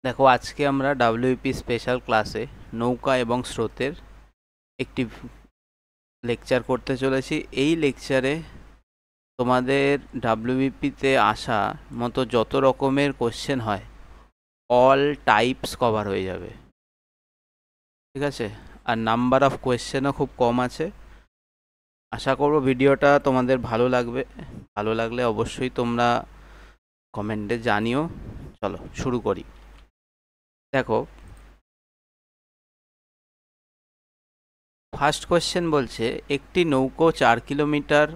দেখো আজকে আমরা ডাব্লিউপি স্পেশাল ক্লাসে নৌকা এবং স্রোতের একটি লেকচার করতে চলেছি। এই লেকচারে তোমাদের ডাব্লিউপিতে আসা মতো যত রকমের কোশ্চেন হয় অল টাইপস কভার হয়ে যাবে, ঠিক আছে? আর নাম্বার অফ কোয়েশ্চেনও খুব কম আছে। আশা করব ভিডিওটা তোমাদের ভালো লাগবে। ভালো লাগলে অবশ্যই তোমরা কমেন্টে জানিও। চলো শুরু করি। দেখো ফার্স্ট কোয়েশ্চেন বলছে, একটি নৌকো 4 কিলোমিটার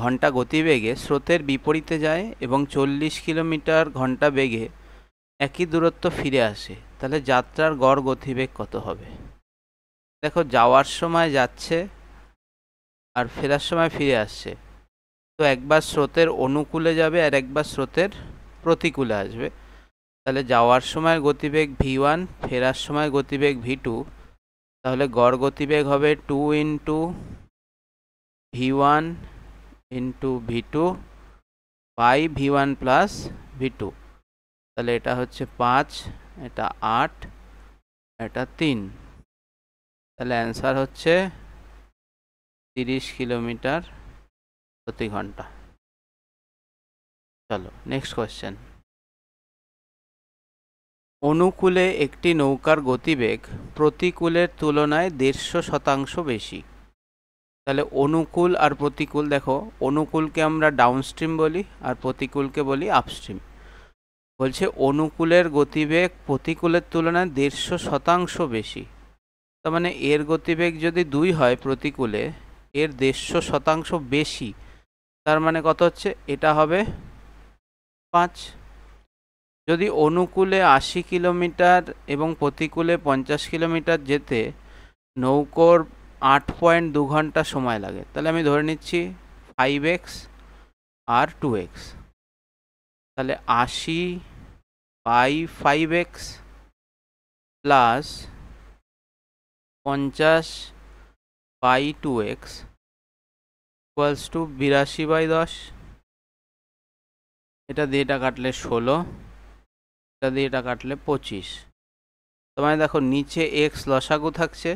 ঘন্টা গতিবেগে স্রোতের বিপরীতে যায় এবং 40 কিলোমিটার ঘন্টা বেগে একই দূরত্ব ফিরে আসে, তাহলে যাত্রার গড় গতিবেগ কত হবে? দেখো যাওয়ার সময় যাচ্ছে আর ফেরার সময় ফিরে আসছে, তো একবার স্রোতের অনুকূলে যাবে আর একবার স্রোতের প্রতিকূলে আসবে। তাহলে যাওয়ার সময় গতিবেগ v1, ফেরার সময় গতিবেগ v2, তাহলে গড় গতিবেগ হবে 2 into v1 into v2 by v1 plus v2। তাহলে এটা হচ্ছে 5, এটা 8, এটা 3। তাহলে অ্যান্সার হচ্ছে 30 কিলোমিটার প্রতি ঘন্টা। চলো নেক্সট কোয়েশ্চেন। অনুকূলে একটি নৌকার গতিবেগ প্রতিকূলের তুলনায় 150% বেশি। তাহলে অনুকূল আর প্রতিকূল, দেখো অনুকূলকে আমরা ডাউনস্ট্রিম বলি আর প্রতিকূলকে বলি আপস্ট্রিম। বলছে অনুকূলের গতিবেগ প্রতিকূলের তুলনায় 150% বেশি, তার মানে এর গতিবেগ যদি 2 হয় প্রতিকূলে, এর 150% বেশি, তার মানে কত হচ্ছে? এটা হবে 5। যদি অনুকূলে 80 কিলোমিটার এবং প্রতিকূলে 50 কিলোমিটার যেতে নৌকোর 8.2 ঘন্টা সময় লাগে, তাহলে আমি ধরে নিচ্ছি 5x আর 2x। তাহলে 80 by 5x plus 50 by 2x equals to 82 by 10। এটা দিয়ে এটা কাটলে 16, এটা দিয়ে এটা কাটলে 25। তোমার দেখো নিচে x লসাগু থাকছে,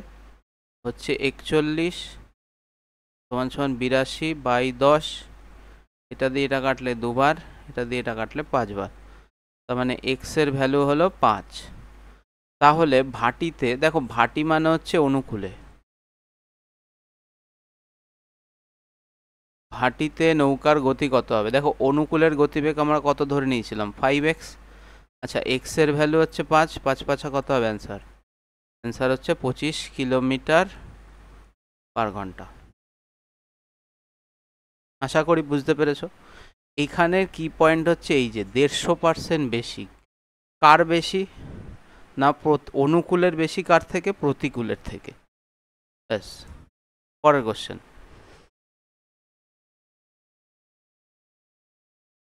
হচ্ছে 41 সমান সমান 82 বাই 10। এটা দিয়ে এটা কাটলে 2 বার, এটা দিয়ে এটা কাটলে 5 বার, তার মানে x এর ভ্যালু হলো 5। তাহলে ভাটিতে, দেখো ভাটি মানে হচ্ছে অনুকূলে, ভাটিতে নৌকার গতি কত হবে? দেখো অনুকূলের গতিবেগ আমরা কত ধরে নিয়েছিলাম? 5x। আচ্ছা x এর ভ্যালু হচ্ছে 5, 5 5 কত হবে অ্যান্সার? অ্যান্সার হচ্ছে 25 কিলোমিটার পার ঘন্টা। আশা করি বুঝতে পেরেছো। এখানের কি পয়েন্ট হচ্ছে এই যে 150% বেশি। কার বেশি? না অনুকূলের বেশি কার থেকে? প্রতিকূলের থেকে। ব্যাস। পরের কোশ্চেন।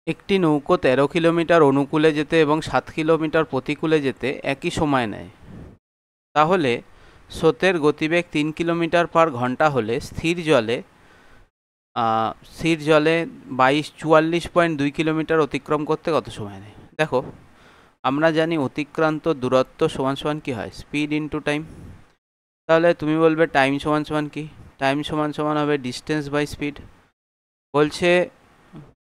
একটি নৌকো 13 কিলোমিটার অনুকূলে যেতে এবং 7 কিলোমিটার প্রতিকূলে যেতে একই সময় নেয়, তাহলে স্রোতের গতিবেগ 3 কিলোমিটার পার ঘন্টা হলে স্থির জলে 44.2 কিলোমিটার অতিক্রম করতে কত সময় নেয়? দেখো আমরা জানি অতিক্রান্ত দূরত্ব সমান সমান কি হয়? Speed into time. তাহলে তুমি বলবে টাইম সমান সমান কি? টাইম সমান সমান হবে ডিস্টেন্স বাই স্পিড। বলছে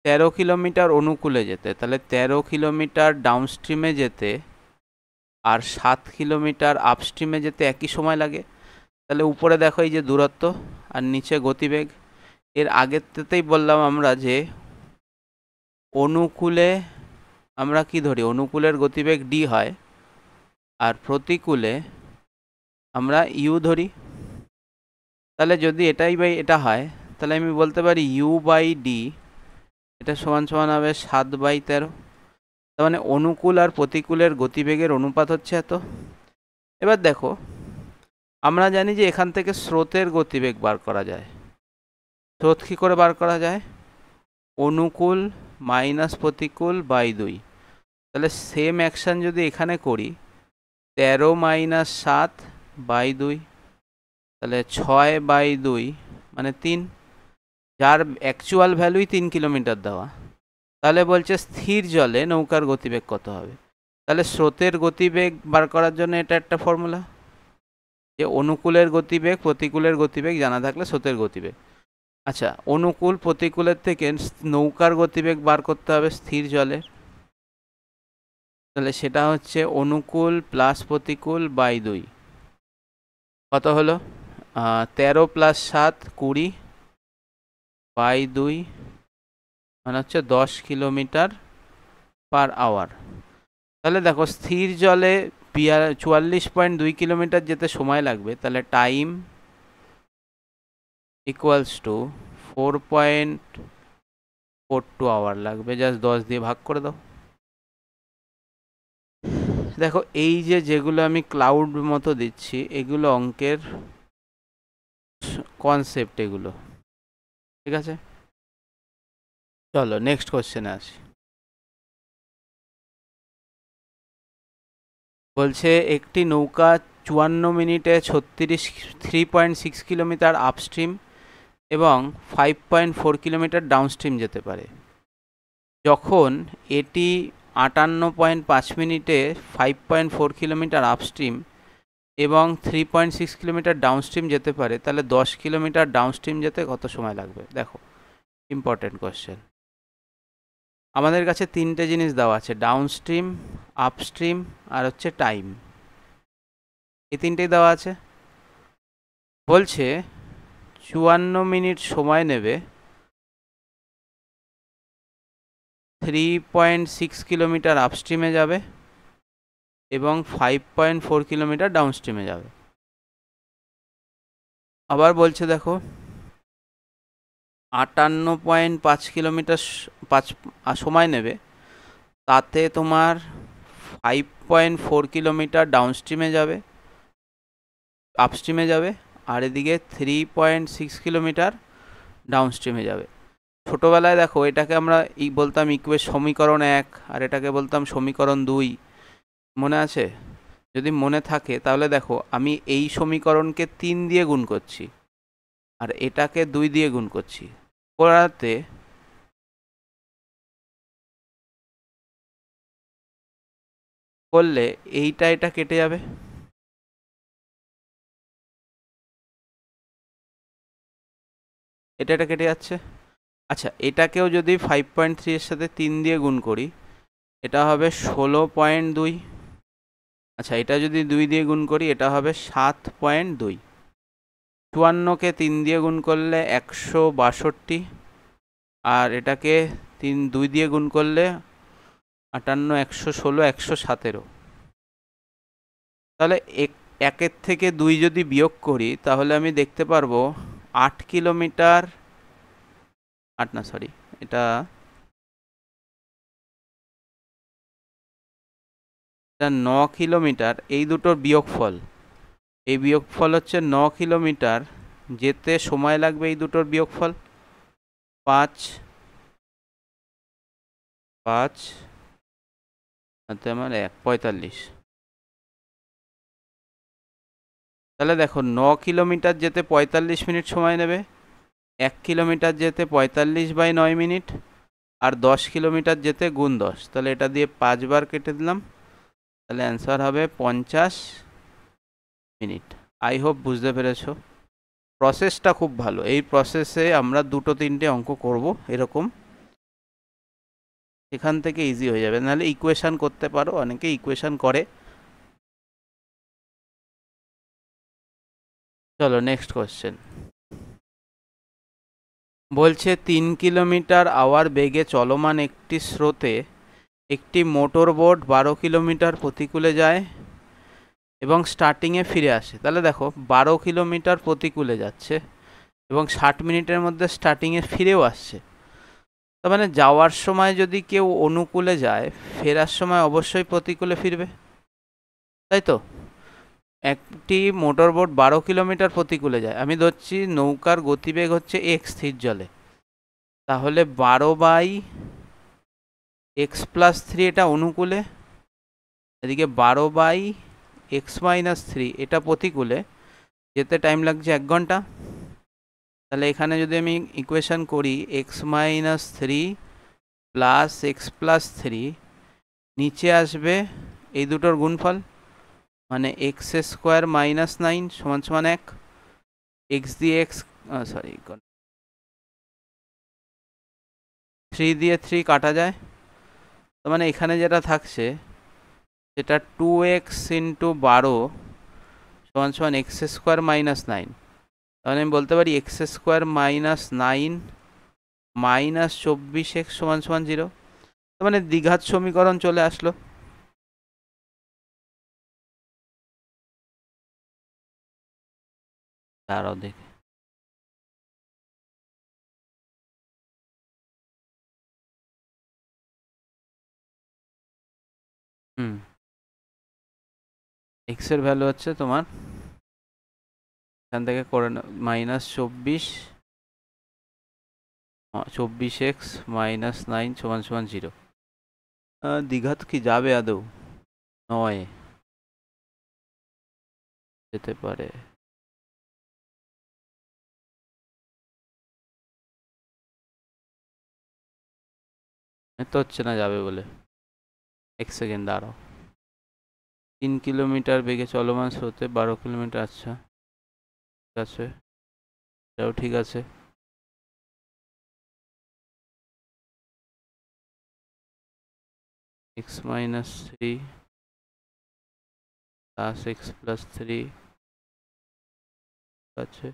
13 কিলোমিটার অনুকূলে যেতে, তাহলে 13 কিলোমিটার ডাউনস্ট্রিমে যেতে আর 7 কিলোমিটার আপস্ট্রিমে যেতে একই সময় লাগে। তাহলে উপরে দেখো এই যে দূরত্ব আর নিচে গতিবেগ। এর আগেরটাতেই বললাম আমরা যে অনুকূলে আমরা কি ধরি? অনুকূলের গতিবেগ d হয় আর প্রতিকূলে আমরা u ধরি। তাহলে যদি এটাই বাই এটা হয়, তাহলে আমি বলতে পারি u বাই d এটা সমান সমান হবে 7/13। তার মানে অনুকূল আর প্রতিকূলের গতিবেগের অনুপাত হচ্ছে এত। এবার দেখো আমরা জানি যে এখান থেকে স্রোতের গতিবেগ বার করা যায়। স্রোত কী করে বার করা যায়? অনুকূল মাইনাস প্রতিকূল বাই 2। তাহলে সেম অ্যাকশান যদি এখানে করি, 13 মাইনাস 7 বাই 2, তাহলে 6/2 মানে 3, যার অ্যাকচুয়াল ভ্যালুই 3 কিলোমিটার দেওয়া। তাহলে বলছে স্থির জলে নৌকার গতিবেগ কত হবে? তাহলে স্রোতের গতিবেগ বার করার জন্য এটা একটা ফর্মুলা, যে অনুকূলের গতিবেগ প্রতিকূলের গতিবেগ জানা থাকলে স্রোতের গতিবেগ। আচ্ছা, অনুকূল প্রতিকূলের থেকে নৌকার গতিবেগ বার করতে হবে স্থির জলের। তাহলে সেটা হচ্ছে অনুকূল প্লাস প্রতিকূল বাই 2। কত হলো? 13 + 7 20 বাই 2 মানে হচ্ছে 10 কিলোমিটার/আওয়ার। তাহলে দেখো স্থির জলে 44.2 কিলোমিটার যেতে সময় লাগবে, তাহলে টাইম ইকুয়ালস টু 4.42 আওয়ার লাগবে। জাস্ট 10 দিয়ে ভাগ করে দাও। দেখো এই যেগুলো আমি ক্লাউড মতো দিচ্ছি, এগুলো অঙ্কের কনসেপ্ট, এগুলো ঠিক আছে। চলো নেক্সট কোশ্চেনে আসি। বলছে একটি নৌকা 54 মিনিটে 3.6 কিলোমিটার আপস্ট্রিম এবং 5.4 কিলোমিটার ডাউনস্ট্রিম যেতে পারে। যখন এটি 58.5 মিনিটে 5.4 কিলোমিটার আপস্ট্রিম এবং 3.6 কিলোমিটার ডাউনস্ট্রিম যেতে পারে, তাহলে 10 কিলোমিটার ডাউনস্ট্রিম যেতে কত সময় লাগবে? দেখো ইম্পর্টেন্ট কোশ্চেন। আমাদের কাছে তিনটে জিনিস দেওয়া আছে, ডাউনস্ট্রিম, আপস্ট্রিম আর হচ্ছে টাইম। এই তিনটেই দেওয়া আছে। বলছে 54 মিনিট সময় নেবে 3.6 কিলোমিটার আপস্ট্রিমে যাবে এবং 5.4 কিলোমিটার ডাউনস্ট্রিমে যাবে। আবার বলছে দেখো 58.5 কিলোমিটার সময় নেবে, তাতে তোমার 5.4 কিলোমিটার ডাউনস্ট্রিমে যাবে, আপস্ট্রিমে যাবে, আর এদিকে 3.6 কিলোমিটার ডাউনস্ট্রিমে যাবে। ছোটোবেলায় দেখো এটাকে আমরা বলতাম সমীকরণ 1 আর এটাকে বলতাম সমীকরণ 2, মনে আছে? যদি মনে থাকে তাহলে দেখো আমি এই সমীকরণকে 3 দিয়ে গুণ করছি আর এটাকে 2 দিয়ে গুণ করছি, করাতে করলে এটা কেটে যাবে, এটা কেটে যাচ্ছে। আচ্ছা, এটাকেও যদি 5.3 এর সাথে 3 দিয়ে গুণ করি, এটা হবে 16.2। আচ্ছা, এটা যদি 2 দিয়ে গুণ করি, এটা হবে 7.2। 54কে 3 দিয়ে গুণ করলে 162, আর এটাকে 2 দিয়ে গুণ করলে 58, 116, 117। তাহলে একের থেকে 2 যদি বিয়োগ করি তাহলে আমি দেখতে পারবো 8 কিলোমিটার, 8 না সরি, এটা 9 কিলোমিটার। এই দুটোর বিয়োগফল, এই বিয়োগফল হচ্ছে 9 কিলোমিটার যেতে সময় লাগবে, এই দুটোর বিয়োগফল 5 আমার 45। তাহলে দেখো 9 কিলোমিটার যেতে 45 মিনিট সময় নেবে, 1 কিলোমিটার যেতে 45/9 মিনিট, আর 10 কিলোমিটার যেতে গুণ 10। তাহলে এটা দিয়ে 5 বার কেটে দিলাম, তাহলে অ্যান্সার হবে 50 মিনিট। আই হোপ বুঝতে পেরেছ। প্রসেসটা খুব ভালো, এই প্রসেসে আমরা 2-3টে অঙ্ক করব এরকম, এখান থেকে ইজি হয়ে যাবে। নাহলে ইকুয়েশান করতে পারো, অনেকে ইকুয়েশান করে। চলো নেক্সট কোশ্চেন। বলছে 3 কিলোমিটার/আওয়ার বেগে চলমান একটি স্রোতে একটি মোটর বোট 12 কিলোমিটার প্রতিকূলে যায় এবং স্টার্টিংয়ে ফিরে আসে। তাহলে দেখো 12 কিলোমিটার প্রতিকূলে যাচ্ছে এবং 60 মিনিটের মধ্যে স্টার্টিংয়ে ফিরেও আসছে। তার মানে যাওয়ার সময় যদি কেউ অনুকূলে যায়, ফেরার সময় অবশ্যই প্রতিকূলে ফিরবে, তাই তো? একটি মোটর বোট 12 কিলোমিটার প্রতিকূলে যায়, আমি ধরছি নৌকার গতিবেগ হচ্ছে x স্থির জলে, তাহলে 12/x+3 এটা অনুকূলে, এদিকে 12/x-3 এটা প্রতিকূলে, যেতে টাইম লাগছে 1 ঘন্টা। তাহলে এখানে যদি আমি ইকুয়েশন করি x-3 + x+3, নিচে আসবে এই দুটোর গুণফল, মানে এক্স স্কোয়ার মাইনাস 9 সমান সমান 1। এক্স দিয়ে এক্স, সরি 3 দিয়ে 3 কাটা যায়, তো মানে এখানে যেটা থাকছে সেটা 2x ইন্টু 12 সমান সমান এক্স স্কোয়ার মাইনাস 9। তাহলে আমি বলতে পারি x square minus 9 minus 24x সমান সমান 0। তার মানে দ্বিঘাত সমীকরণ চলে আসলো। দাঁড়াও দেখে, এক্স এর ভ্যালু হচ্ছে তোমার এখান থেকে করে মাইনাস 24x মাইনাস 9 সমান সমান 0। দ্বিঘাত কি যাবে আদৌ? নয়, যেতে পারে। তো হচ্ছে না যাবে বলে। 1 সেকেন্ড দাঁড়াও। 3 কিলোমিটার বেগে চলমান স্রোতে 12 কিলোমিটার, আচ্ছা ঠিক আছে, এটাও ঠিক আছে। x minus 3 plus x plus 3 আছে।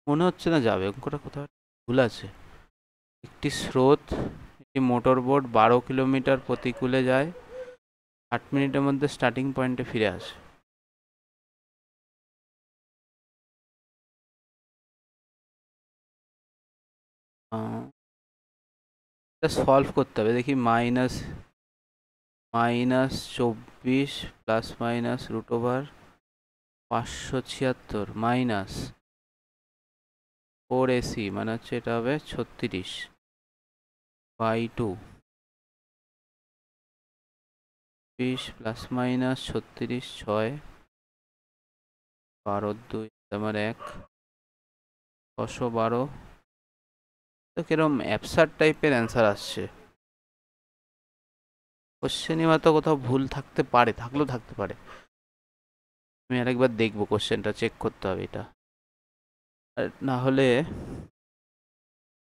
মনে হচ্ছে না যাবে, অঙ্কটা কোথাও ভুল আছে। একটি স্রোত, একটি মোটর বোট 12 কিলোমিটার প্রতিকূলে যায়, 8 মিনিটের মধ্যে স্টার্টিং পয়েন্টে ফিরে আসে। এটা সলভ করতে হবে, দেখি minus 24 plus minus root over 576 minus 4ac, মানে হচ্ছে এটা হবে 36 বাই 2, 20 প্লাস মাইনাস 36 6 12 2 আমার 1 612। তো কিরকম অ্যাবসার্ড টাইপের অ্যান্সার আসছে। কোশ্চেনই হয়তো কোথাও ভুল থাকতে পারে, থাকলেও থাকতে পারে। আমি আরেকবার দেখবো, কোশ্চেনটা চেক করতে হবে এটা। না হলে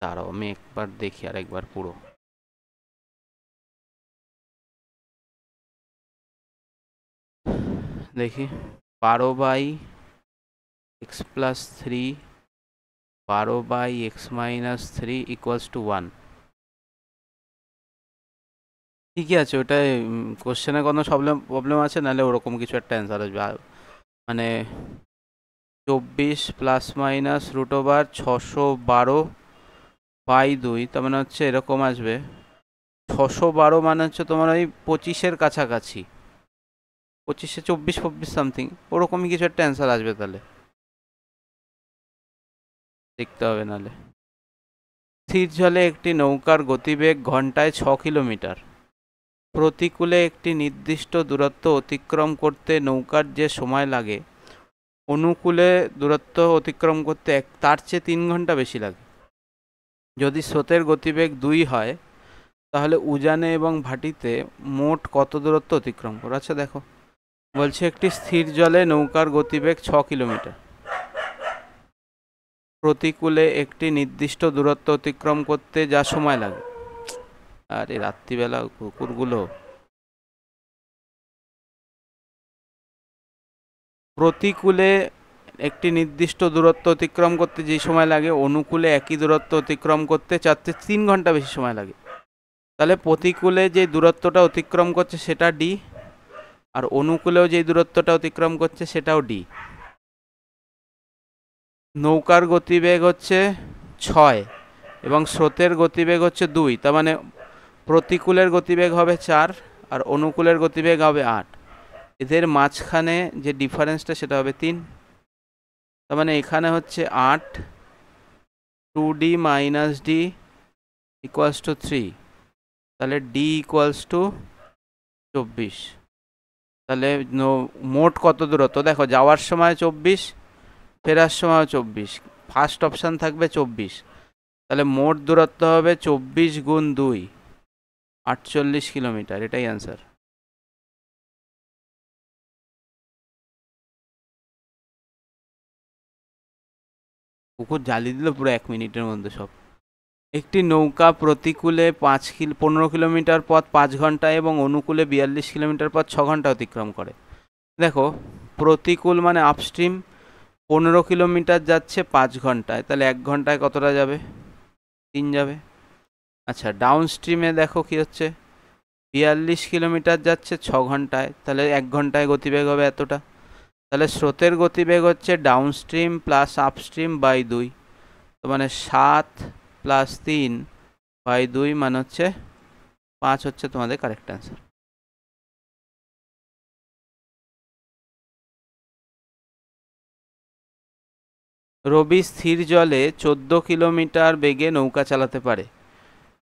দাঁড়াও আমি একবার দেখি আরেকবার পুরো। দেখি 12 by x plus 3 12 by x minus 3 equals to 1। ঠিকই আছে, ওটাই কোশ্চেনে কোনো প্রবলেম আছে, নাহলে ওরকম কিছু একটা অ্যান্সার আসবে। মানে 24 plus minus root over 612 by 2, তার মানে হচ্ছে এরকম আসবে। 612 মানে হচ্ছে তোমার ওই 25-এর কাছাকাছি, 25-এ 24 সামথিং, ওরকমই কিছু একটা অ্যান্সার আসবে। তাহলে দেখতে হবে নাহলে। স্থির জলে একটি নৌকার গতিবেগ ঘন্টায় 6 কিলোমিটার। প্রতিকূলে একটি নির্দিষ্ট দূরত্ব অতিক্রম করতে নৌকার যে সময় লাগে, অনুকূলে দূরত্ব অতিক্রম করতে তার চেয়ে 3 ঘন্টা বেশি লাগে। যদি স্রোতের গতিবেগ 2 হয়, তাহলে উজানে এবং ভাটিতে মোট কত দূরত্ব অতিক্রম করে? আচ্ছা দেখো, বলছে একটি স্থির জলে নৌকার গতিবেগ 6 কিলোমিটার, প্রতিকূলে একটি নির্দিষ্ট দূরত্ব অতিক্রম করতে যা সময় লাগে। আরে রাত্রিবেলা কুকুরগুলো, প্রতিকূলে একটি নির্দিষ্ট দূরত্ব অতিক্রম করতে যে সময় লাগে, অনুকূলে একই দূরত্ব অতিক্রম করতে 3 ঘন্টা বেশি সময় লাগে। তাহলে প্রতিকূলে যে দূরত্বটা অতিক্রম করছে সেটা ডি, আর অনুকূলেও যে দূরত্বটা অতিক্রম করছে সেটাও ডি। নৌকার গতিবেগ হচ্ছে 6 এবং স্রোতের গতিবেগ হচ্ছে 2, তার মানে প্রতিকূলের গতিবেগ হবে 4 আর অনুকূলের গতিবেগ হবে 8। এদের মাঝখানে যে ডিফারেন্সটা সেটা হবে 3। তার মানে এখানে হচ্ছে 8 2d minus D equals to 3, তাহলে ডি ইকুয়ালস টু 24। তাহলে মোট কত দূরত্ব দেখো, যাওয়ার সময় 24, ফেরার সময় 24, ফার্স্ট অপশান থাকবে 24, তাহলে মোট দূরত্ব হবে 24 গুণ 2, 48 কিলোমিটার। এটাই অ্যান্সার। কুকুর জ্বালিয়ে দিল পুরো 1 মিনিটের মধ্যে সব। একটি নৌকা প্রতিকূলে 15 কিলোমিটার পথ 5 ঘন্টায় এবং অনুকূলে 42 কিলোমিটার পথ 6 ঘন্টা অতিক্রম করে। দেখো, প্রতিকূল মানে আপস্ট্রিম, 15 কিলোমিটার যাচ্ছে 5 ঘন্টায়, তাহলে 1 ঘন্টায় কতটা যাবে? 3 যাবে। আচ্ছা, ডাউন স্ট্রিমে দেখো কি হচ্ছে, 42 কিলোমিটার যাচ্ছে 6 ঘন্টায়, তাহলে 1 ঘন্টায় গতিবেগ হবে এতটা। তাহলে স্রোতের গতিবেগ হচ্ছে down stream plus upstream by 2, তো মানে 7 প্লাস 3 বাই 2 মানে হচ্ছে 5 হচ্ছে তোমাদের কারেক্ট অ্যান্সার। রবি স্থির জলে 14 কিলোমিটার বেগে নৌকা চালাতে পারে।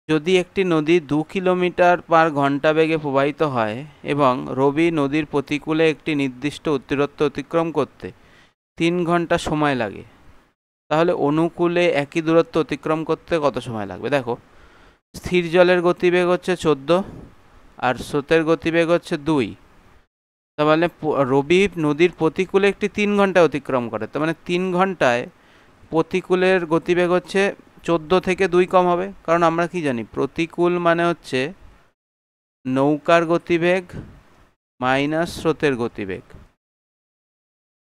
যদি একটি নদী 2 কিলোমিটার পার ঘন্টা বেগে প্রবাহিত হয় এবং রবি নদীর প্রতিকূলে একটি নির্দিষ্ট দূরত্ব অতিক্রম করতে 3 ঘন্টা সময় লাগে, তাহলে অনুকূলে একই দূরত্ব অতিক্রম করতে কত সময় লাগবে? দেখো, স্থির জলের গতিবেগ হচ্ছে 14 আর স্রোতের গতিবেগ হচ্ছে 2, তার মানে রবি নদীর প্রতিকূলে একটি 3 ঘন্টায় অতিক্রম করে, তার মানে 3 ঘন্টায় প্রতিকূলের গতিবেগ হচ্ছে 14 থেকে 2 কম হবে, কারণ আমরা কি জানি, প্রতিকূল মানে হচ্ছে নৌকার গতিবেগ মাইনাস স্রোতের গতিবেগ।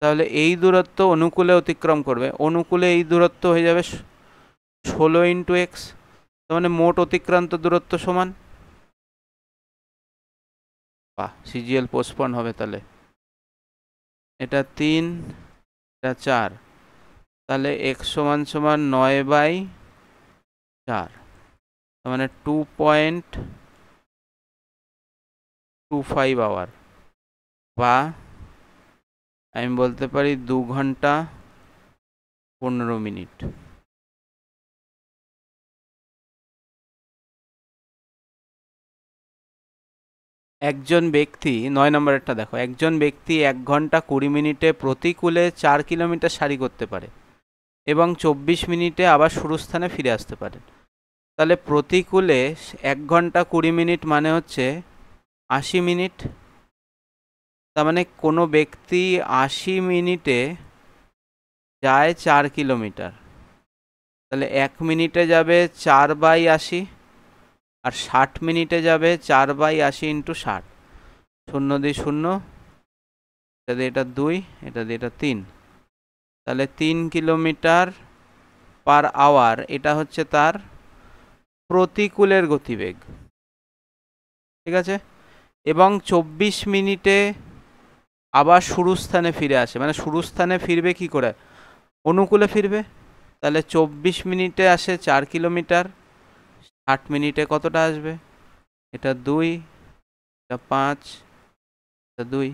তাহলে এই দূরত্ব অনুকূলে অতিক্রম করবে, অনুকূলে এই দূরত্ব হয়ে যাবে 16 ইন্টু এক্স, তার মানে মোট অতিক্রান্ত দূরত্ব সমান, বাহ, সিজিএল পোস্টপন হবে। তাহলে এটা 3, এটা 4, তাহলে এক্স সমান সমান 9/4, তার মানে 2.25 আওয়ার, বা আমি বলতে পারি 2 ঘন্টা 15 মিনিট। একজন ব্যক্তি 9 নম্বরেরটা দেখো, একজন ব্যক্তি 1 ঘন্টা 20 মিনিটে প্রতিকূলে 4 কিলোমিটার সারি করতে পারে এবং 24 মিনিটে আবার শুরুস্থানে ফিরে আসতে পারে। তাহলে প্রতিকূলে 1 ঘন্টা 20 মিনিট মানে হচ্ছে 80 মিনিট, তার মানে কোনো ব্যক্তি 80 মিনিটে যায় 4 কিলোমিটার, তাহলে 1 মিনিটে যাবে 4/80, আর 60 মিনিটে যাবে 4/80 ইন্টু 60, 0 দিয়ে 0, এটা দিয়ে এটা 2, এটা দিয়ে এটা 3, তাহলে 3 কিলোমিটার পার আওয়ার, এটা হচ্ছে তার প্রতিকূলের গতিবেগ, ঠিক আছে। এবং 24 মিনিটে আবার শুরুস্থানে ফিরে আসে, মানে শুরুস্থানে ফিরবে কি করে? অনুকূলে ফিরবে, তাহলে 24 মিনিটে আসে 4 কিলোমিটার, 60 মিনিটে কতটা আসবে? এটা 2, এটা 5, এটা 2,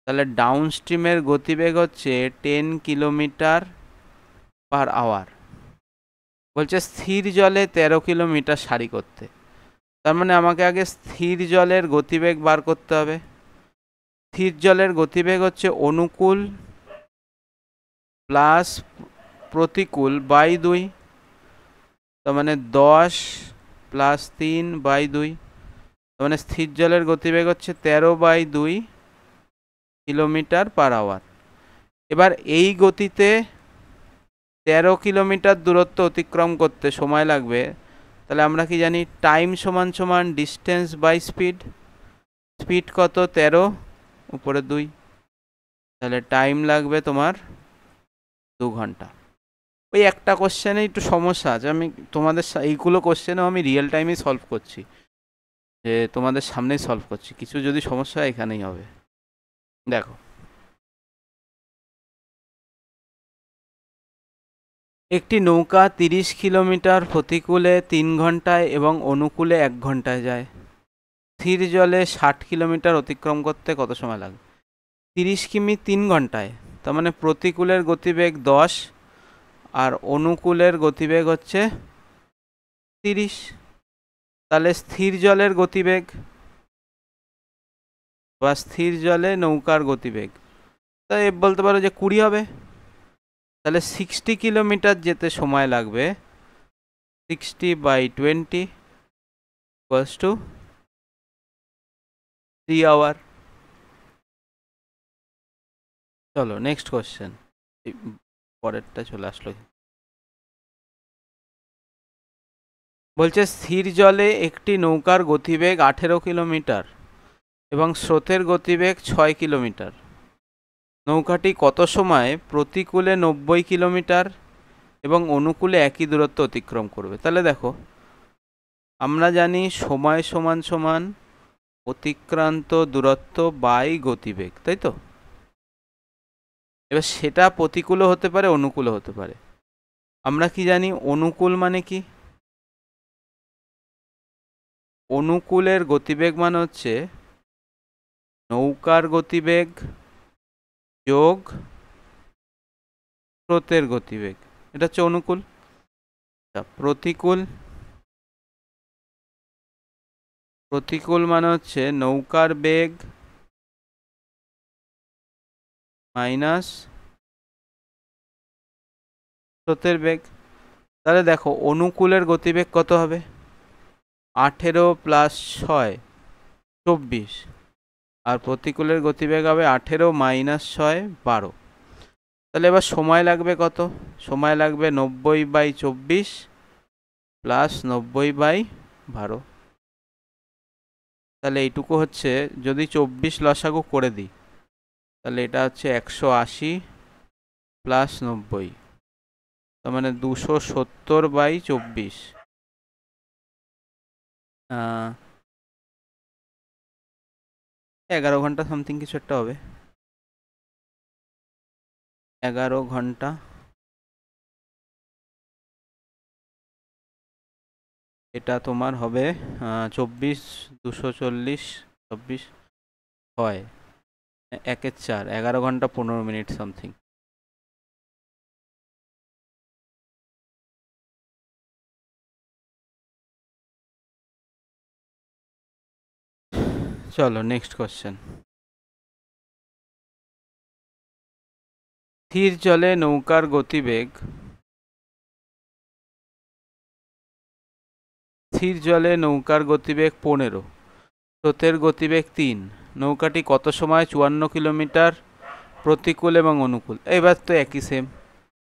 তাহলে ডাউন স্ট্রিমের গতিবেগ হচ্ছে 10 কিলোমিটার পার আওয়ার। বলছে স্থির জলে 13 কিলোমিটার সারি করতে, তার মানে আমাকে আগে স্থির জলের গতিবেগ বার করতে হবে। স্থির জলের গতিবেগ হচ্ছে অনুকূল প্লাস প্রতিকূল বাই 2, তার মানে 10 প্লাস 3/2, তার মানে স্থির জলের গতিবেগ হচ্ছে 13/2 কিলোমিটার পার আওয়ার। এবার এই গতিতে 13 কিলোমিটার দূরত্ব অতিক্রম করতে সময় লাগবে, তাহলে আমরা কি জানি, টাইম সমান সমান ডিস্টেন্স বাই স্পিড। স্পিড কত? 13 উপরে 2, তাহলে টাইম লাগবে তোমার 2 ঘন্টা। ওই একটা কোশ্চেনে একটু সমস্যা আছে, আমি তোমাদের এইগুলো কোশ্চেনেও আমি রিয়েল টাইমেই সলভ করছি, যে তোমাদের সামনেই সলভ করছি, কিছু যদি সমস্যা হয় এখানেই হবে। দেখো, একটি নৌকা 30 কিলোমিটার প্রতিকূলে 3 ঘন্টায় এবং অনুকূলে 1 ঘন্টায় যায়। স্থির জলে 60 কিলোমিটার অতিক্রম করতে কত সময় লাগে? 30 কিমি 3 ঘন্টায়, তার মানে প্রতিকূলের গতিবেগ 10 আর অনুকূলের গতিবেগ হচ্ছে 30, তাহলে স্থির জলের গতিবেগ বা স্থির জলে নৌকার গতিবেগ, তাই বলতে পারো যে 20 হবে। তাহলে 60 কিলোমিটার যেতে সময় লাগবে, 60/20 ইকুয়ালস টু 3 আওয়ার। চলো নেক্সট কোশ্চেন, পরেরটা চলে আসলো। বলছে স্থির জলে একটি নৌকার গতিবেগ 18 কিলোমিটার এবং স্রোতের গতিবেগ 6 কিলোমিটার। নৌকাটি কত সময়ে প্রতিকূলে 90 কিলোমিটার এবং অনুকূলে একই দূরত্ব অতিক্রম করবে? তাহলে দেখো, আমরা জানি সময় সমান সমান অতিক্রান্ত দূরত্ব বাই গতিবেগ, তাই তো? এবার সেটা প্রতিকূলও হতে পারে, অনুকূলও হতে পারে। আমরা কি জানি অনুকূল মানে কি? অনুকূলের গতিবেগ মানে হচ্ছে নৌকার গতিবেগ যোগ স্রোতের গতিবেগ, এটা হচ্ছে অনুকূল। প্রতিকূল, প্রতিকূল মানে হচ্ছে নৌকার বেগ মাইনাস স্রোতের বেগ। তাহলে দেখো অনুকূলের গতিবেগ কত হবে? 18 + 6 24, আর প্রতিকূলের গতিবেগ হবে 18 - 6 12। তাহলে এবার সময় লাগবে কত? সময় লাগবে 90/24 + 90/12। তাহলে এইটুকু হচ্ছে, যদি 24 লসাগু করে দিই তাহলে এটা হচ্ছে 180 + 90, তার মানে 270/24। 11 ঘন্টা সামথিং কিছু একটা হবে। 11 ঘন্টা, এটা তোমার হবে 24 240 24 হয় 1/4, 11 ঘন্টা 15 মিনিট সামথিং। চলো নেক্সট কোশ্চেন। স্থির জলে নৌকার গতিবেগ, স্থির জলে নৌকার গতিবেগ 15, স্রোতের গতিবেগ 3। নৌকাটি কত সময় 54 কিলোমিটার প্রতিকূল এবং অনুকূল? এবার তো একই সেম,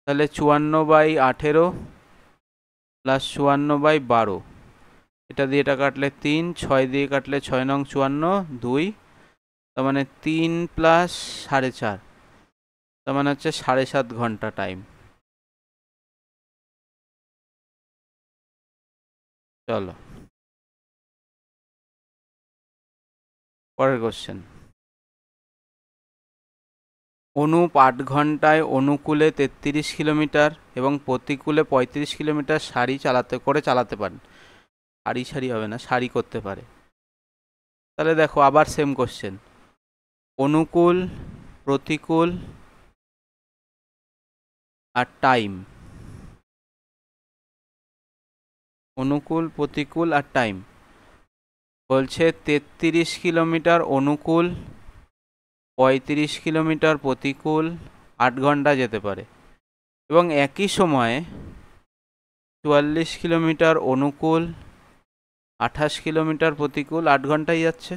তাহলে 54/18 + 54/12, এটা দিয়ে এটা কাটলে 3, 6 দিয়ে কাটলে 6 নং 54 2, তার মানে 3 + 4.5, তার মানে হচ্ছে 7.5 ঘন্টা টাইম। চলো পরের কোশ্চেন। অনুপ 8 ঘন্টায় অনুকূলে 33 কিলোমিটার এবং প্রতিকূলে 35 কিলোমিটার সারি চালাতে পারেন। সারি সারি হবে না, সারি করতে পারে। তাহলে দেখো আবার সেম কোশ্চেন, অনুকূল, প্রতিকূল আর টাইম। অনুকূল, প্রতিকূল আর টাইম। বলছে 33 কিলোমিটার অনুকূল, 35 কিলোমিটার প্রতিকূল, 8 ঘন্টা যেতে পারে। এবং একই সময়ে 44 কিলোমিটার অনুকূল, 28 কিলোমিটার প্রতিকূল, 8 ঘন্টায় যাচ্ছে।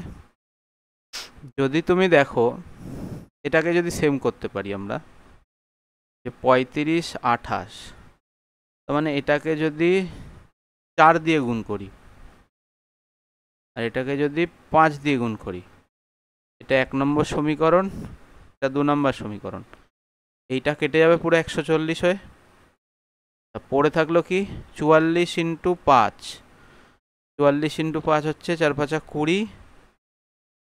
যদি তুমি দেখো, এটাকে যদি সেম করতে পারি আমরা, যে 35 28, তার মানে এটাকে যদি 4 দিয়ে গুণ করি আর এটাকে যদি 5 দিয়ে গুণ করি, এটা 1 নম্বর সমীকরণ, এটা 2 নম্বর সমীকরণ। এইটা কেটে যাবে পুরো 140 হয়ে, পড়ে থাকলো কি 44 × 5। 44 × 5 হচ্ছে 4 5 20,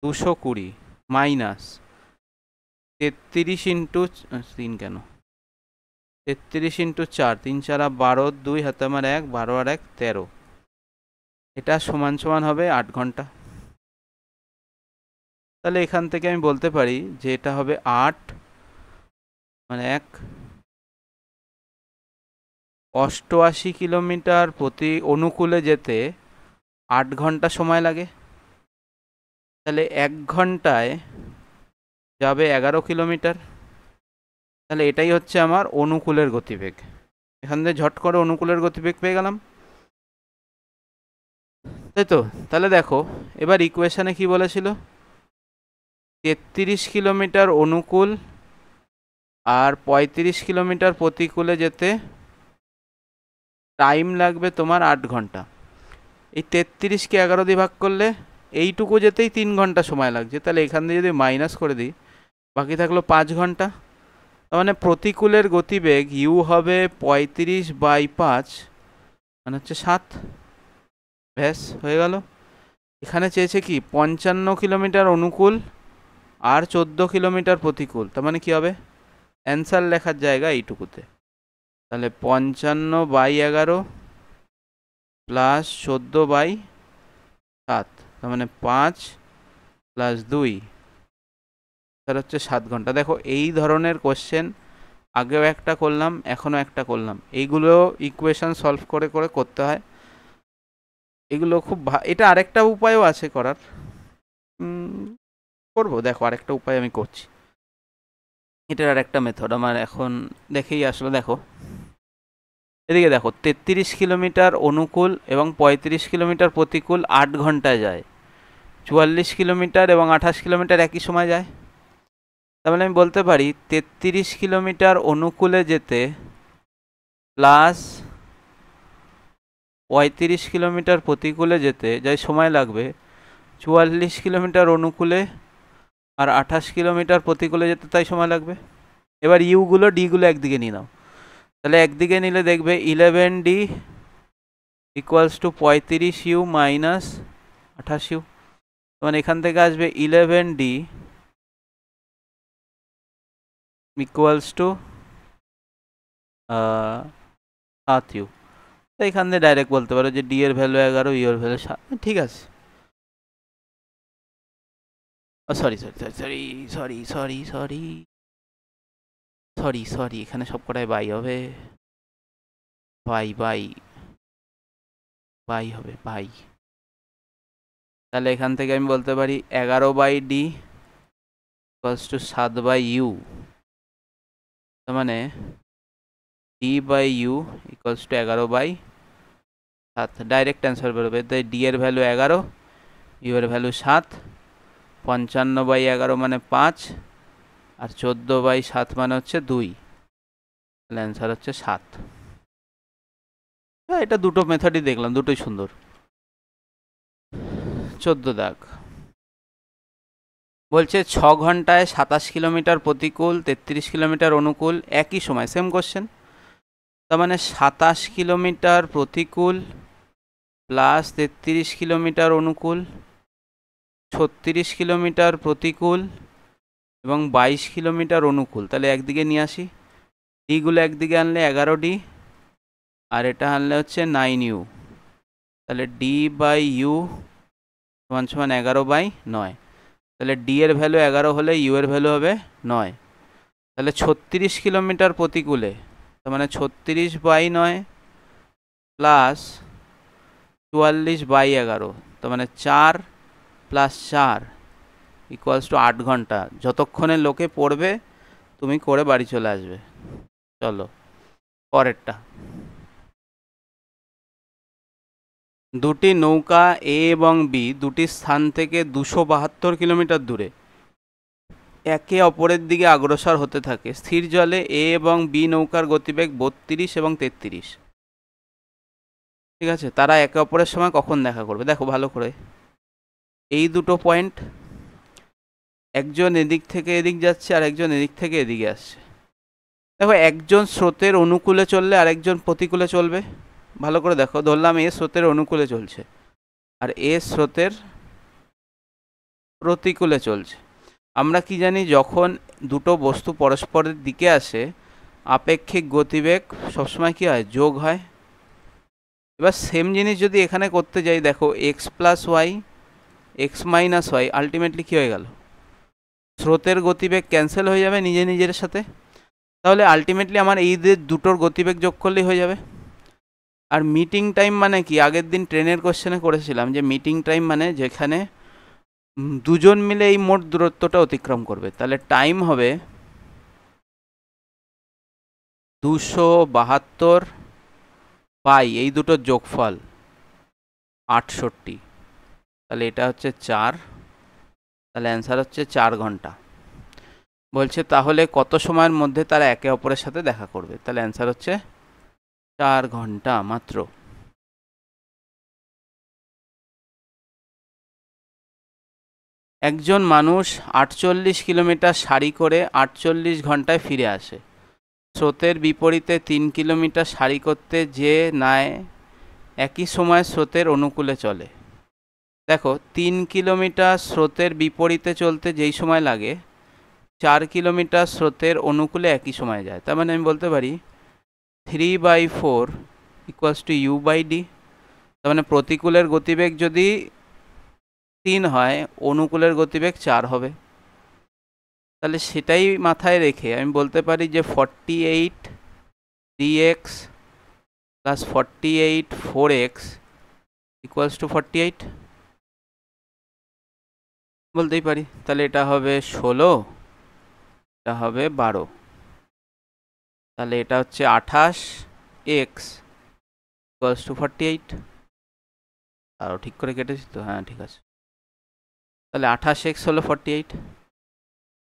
220 মাইনাস 33 × 3 কেন 33 × 4, 3 4 12, 2 হাতে আমার 1, 12 আর 1 13, এটা সমান সমান হবে 8 ঘন্টা। তাহলে এখান থেকে আমি বলতে পারি যে এটা হবে 8 মানে 1 88 কিলোমিটার প্রতি অনুকূলে যেতে 8 ঘন্টা সময় লাগে। তাহলে 1 ঘন্টায় যাবে 11 কিলোমিটার। তাহলে এটাই হচ্ছে আমার অনুকূলের গতিবেগ। এখান থেকে ঝট করে অনুকূলের গতিবেগ পেয়ে গেলাম, তাই তো। তাহলে দেখো এবার ইকুয়েশনে কি বলেছিল, 33 কিলোমিটার অনুকূল আর 35 কিলোমিটার প্রতিকূলে যেতে টাইম লাগবে তোমার 8 ঘন্টা। এই 33কে 11 দিয়ে ভাগ করলে এইটুকু যেতেই 3 ঘন্টা সময় লাগছে। তাহলে এখান দিয়ে যদি মাইনাস করে দিই, বাকি থাকলো 5 ঘন্টা। তার মানে প্রতিকূলের গতিবেগ ইউ হবে 35/5, মানে হচ্ছে 7। ব্যাস হয়ে গেল। এখানে চেয়েছে কি 55 কিলোমিটার অনুকূল আর 14 কিলোমিটার প্রতিকূল। তার মানে কি হবে, অ্যান্সার লেখার জায়গা এইটুকুতে। তাহলে 55/11 প্লাস 14/7, তার মানে 5 প্লাস 2, তার হচ্ছে 7 ঘন্টা। দেখো এই ধরনের কোশ্চেন আগেও একটা করলাম, এখনও একটা করলাম। এইগুলো ইকুয়েশন সলভ করে করে করতে হয়। এগুলো খুব এটা আরেকটা উপায়ও আছে করার, করবো। দেখো আরেকটা উপায় আমি করছি, এটার আরেকটা মেথড আমার এখন দেখেই আসলে। দেখো এদিকে দেখো, 33 কিলোমিটার অনুকূল এবং 35 কিলোমিটার প্রতিকূল 8 ঘন্টায় যায়। 44 কিলোমিটার এবং 28 কিলোমিটার একই সময় যায়। তার মানে আমি বলতে পারি 33 কিলোমিটার অনুকূলে যেতে প্লাস 35 কিলোমিটার প্রতিকূলে যেতে যাই সময় লাগবে 44 কিলোমিটার অনুকূলে আর 28 কিলোমিটার প্রতিকূলে যেতে তাই সময় লাগবে। এবার ইউগুলো ডিগুলো একদিকে নিয়ে নাও। তাহলে একদিকে নিলে দেখবে 11D equals to 35U minus 28U। মানে এখান থেকে আসবে 11D ইকুয়ালস টু 7U। তো এখান থেকে ডাইরেক্ট বলতে পারো যে ডি এর ভ্যালু 11, ইউ এর ভ্যালু 7। ঠিক আছে। Sorry sorry sorry sorry sorry sorry sorry sorry sorry এখানে সব কটাই বাই হবে, বাই বাই বাই হবে বাই। তাহলে এখান থেকে আমি বলতে পারি 11/D ইকুয়ালস টু 7/U। তার মানে D/U equals to 11/7। Direct answer বেরোবে। তাই ডি এর ভ্যালু 11, ইউ এর ভ্যালু 7। 55/11 মানে 5, আর 14/7 মানে হচ্ছে 2। তাহলে অ্যান্সার হচ্ছে 7। হ্যাঁ, এটা দুটো মেথডই দেখলাম, দুটোই সুন্দর। 14 দাগ বলছে 6 ঘন্টায় 27 কিলোমিটার প্রতিকূল, 33 কিলোমিটার অনুকূল একই সময়, সেম কোশ্চেন। তার মানে 27 কিলোমিটার প্রতিকূল প্লাস 33 কিলোমিটার অনুকূল, 36 কিলোমিটার প্রতিকূল এবং 22 কিলোমিটার অনুকূল। তাহলে একদিকে নিয়ে আসি, ডিগুলো একদিকে আনলে 11D আর এটা আনলে হচ্ছে 9U। তাহলে D/U সমান সমান 11/9। তাহলে ডি এর ভ্যালু 11 হলে ইউ এর ভ্যালু হবে 9। তাহলে 36 কিলোমিটার প্রতিকূলে, তার মানে 36/9 প্লাস 44/11, তার মানে 4 প্লাস 4 ইকুয়ালস টু 8 ঘন্টা। যতক্ষণে লোকে পড়বে তুমি করে বাড়ি চলে আসবে। চলো পরেরটা। দুটি নৌকা এ এবং বি দুটি স্থান থেকে 272 কিলোমিটার দূরে একে অপরের দিকে অগ্রসর হতে থাকে। স্থির জলে এ এবং বি নৌকার গতিবেগ 32 এবং 33। ঠিক আছে, তারা একে অপরের সময় কখন দেখা করবে? দেখো ভালো করে এই দুটো পয়েন্ট, একজন এদিক থেকে এদিক যাচ্ছে আর একজন এদিক থেকে এদিকে আসছে। দেখো একজন স্রোতের অনুকূলে চললে আরেকজন প্রতিকূলে চলবে। ভালো করে দেখো, ধরলাম এ স্রোতের অনুকূলে চলছে আর এ স্রোতের প্রতিকূলে চলছে। আমরা কি জানি, যখন দুটো বস্তু পরস্পরের দিকে আসে আপেক্ষিক গতিবেগ সবসময় কি হয়, যোগ হয়। এবার সেম জিনিস যদি এখানে করতে যাই, দেখো X plus Y, X minus Y, ultimately কী হয়ে গেল, স্রোতের গতিবেগ ক্যান্সেল হয়ে যাবে নিজে নিজের সাথে। তাহলে আলটিমেটলি আমার এই দুটোর গতিবেগ যোগ করলেই হয়ে যাবে। আর মিটিং টাইম মানে কি, আগের দিন ট্রেনের কোশ্চেনে করেছিলাম যে মিটিং টাইম মানে যেখানে দুজন মিলে এই মোট দূরত্বটা অতিক্রম করবে। তাহলে টাইম হবে 272 বাই এই দুটোর যোগফল 68। তাহলে এটা হচ্ছে 4, তাহলে অ্যান্সার হচ্ছে 4 ঘন্টা। বলছে তাহলে কত সময়ের মধ্যে তারা একে অপরের সাথে দেখা করবে? তাহলে অ্যান্সার হচ্ছে 4 ঘন্টা মাত্র। একজন মানুষ 48 কিলোমিটার সারি করে 48 ঘন্টায় ফিরে আসে। স্রোতের বিপরীতে 3 কিলোমিটার সারি করতে যে নেয় একই সময় স্রোতের অনুকূলে চলে। দেখো 3 কিলোমিটার স্রোতের বিপরীতে চলতে যেই সময় লাগে, 4 কিলোমিটার স্রোতের অনুকূলে একই সময় যায়। তার মানে আমি বলতে পারি 3/4 ইকুয়ালস টু u/d। তার মানে প্রতিকূলের গতিবেগ যদি 3 হয়, অনুকূলের গতিবেগ 4 হবে। তাহলে সেটাই মাথায় রেখে আমি বলতে পারি যে 48 3x plus 48 4x equals to 48 বলতেই পারি। তাহলে এটা হবে 16, এটা হবে 12, তাহলে এটা হচ্ছে 28x ইকুয়ালস টু 48। আরও ঠিক করে কেটেছি তো? হ্যাঁ ঠিক আছে। তাহলে 28x হলো 48।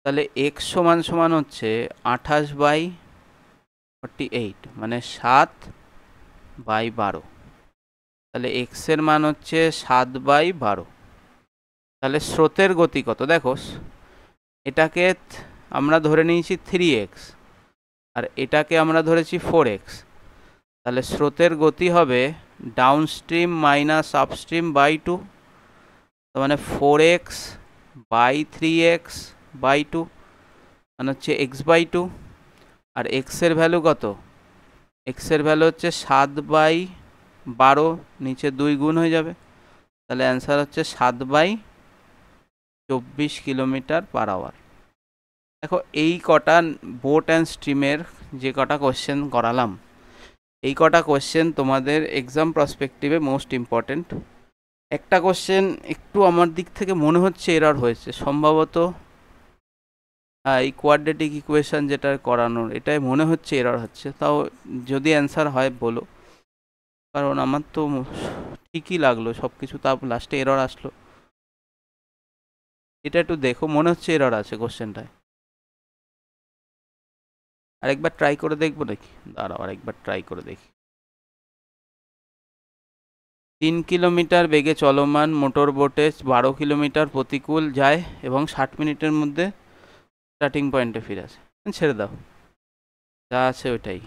তাহলে x সমান সমান হচ্ছে 28/48 মানে 7/12। তাহলে x এর মান হচ্ছে 7/12। তাহলে স্রোতের গতি কত? দেখো এটাকে আমরা ধরে নিয়েছি 3x আর এটাকে আমরা ধরেছি 4x। তাহলে স্রোতের গতি হবে ডাউনস্ট্রিম মাইনাস আপস্ট্রিম বাই 2, তার মানে 4x/3x/2 মানে হচ্ছে x/2। আর x এর ভ্যালু কত? x এর ভ্যালু হচ্ছে 7/12, নিচে 2 গুণ হয়ে যাবে। তাহলে অ্যান্সার হচ্ছে 7/24 কিলোমিটার/আওয়ার। দেখো এই কটা বোট অ্যান্ড স্ট্রিমের যে কটা কোশ্চেন করালাম, এই কটা কোশ্চেন তোমাদের এক্সাম পার্সপেক্টিভে মোস্ট ইম্পর্টেন্ট। একটা কোশ্চেন একটু আমার দিক থেকে মনে হচ্ছে এরর হয়েছে, সম্ভবত এই কোয়াড্রেটিক ইকুয়েশন যেটা করানোর, এটাই মনে হচ্ছে এরর হচ্ছে। তাও যদি অ্যান্সার হয় বলো, কারণ আমার তো ঠিকই লাগলো সব কিছু, তাও লাস্টে এরর আসলো। এটা একটু দেখো, মনে হচ্ছে এরর আছে কোশ্চেনটায়। আরেকবার ট্রাই করে দেখবো নাকি? দাঁড়াও আরেকবার ট্রাই করে দেখি। 3 কিলোমিটার বেগে চলমান মোটর বোটে 12 কিলোমিটার প্রতিকূল যায় এবং 60 মিনিটের মধ্যে স্টার্টিং পয়েন্টে ফিরে আসে। ছেড়ে দাও, যা আছে ওইটাই।